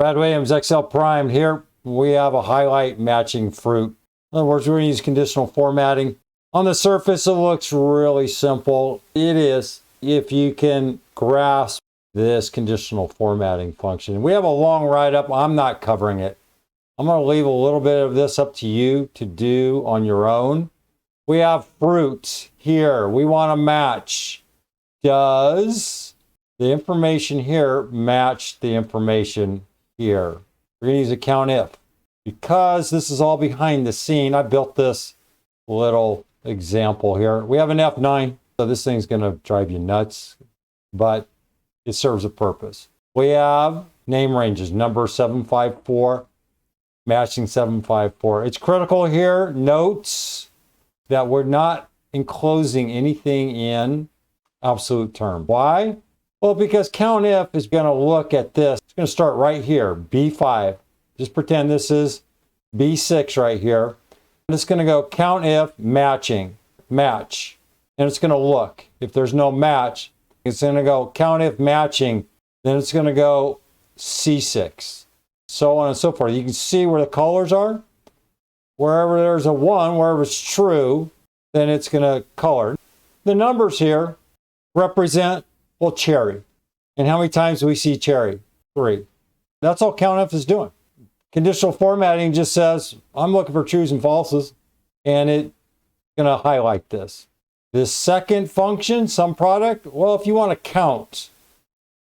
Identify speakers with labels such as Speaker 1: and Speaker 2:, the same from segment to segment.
Speaker 1: Brad Williams, Excel Prime. Here we have a highlight matching fruit. In other words, we're going to use conditional formatting. On the surface, it looks really simple. It is, if you can grasp this conditional formatting function. We have a long write-up. I'm not covering it. I'm going to leave a little bit of this up to you to do on your own. We have fruit here. We want to match. Does the information here match the information here? We're going to use a COUNTIF. Because this is all behind the scene, I built this little example here. We have an F9, so this thing's going to drive you nuts, but it serves a purpose. We have name ranges, number 754, matching 754. It's critical here, notes that we're not enclosing anything in absolute term. Why? Well, because COUNTIF is going to look at this. It's going to start right here, B5. Just pretend this is B6 right here. And it's going to go COUNTIF matching, match. And it's going to look. If there's no match, it's going to go COUNTIF matching. Then it's going to go C6. So on and so forth. You can see where the colors are. Wherever there's a 1, wherever it's true, then it's going to color. The numbers here represent, well, cherry. And how many times do we see cherry? 3. That's all COUNTIF is doing. Conditional formatting just says, I'm looking for trues and falses, and it's going to highlight this. This second function, sum product, well, if you want to count,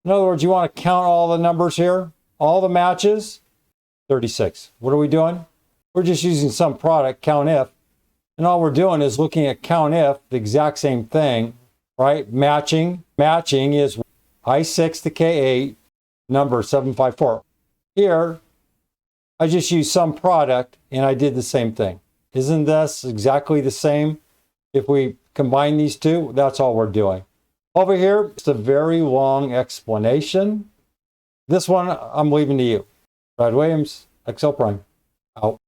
Speaker 1: in other words, you want to count all the numbers here, all the matches, 36. What are we doing? We're just using sum product, COUNTIF, and all we're doing is looking at COUNTIF, the exact same thing, right? Matching is I6 to K8, number 754. Here, I just used sum product and I did the same thing. Isn't this exactly the same? If we combine these two, that's all we're doing. Over here, it's a very long explanation. This one, I'm leaving to you. Brad Williams, Excel Prime, out.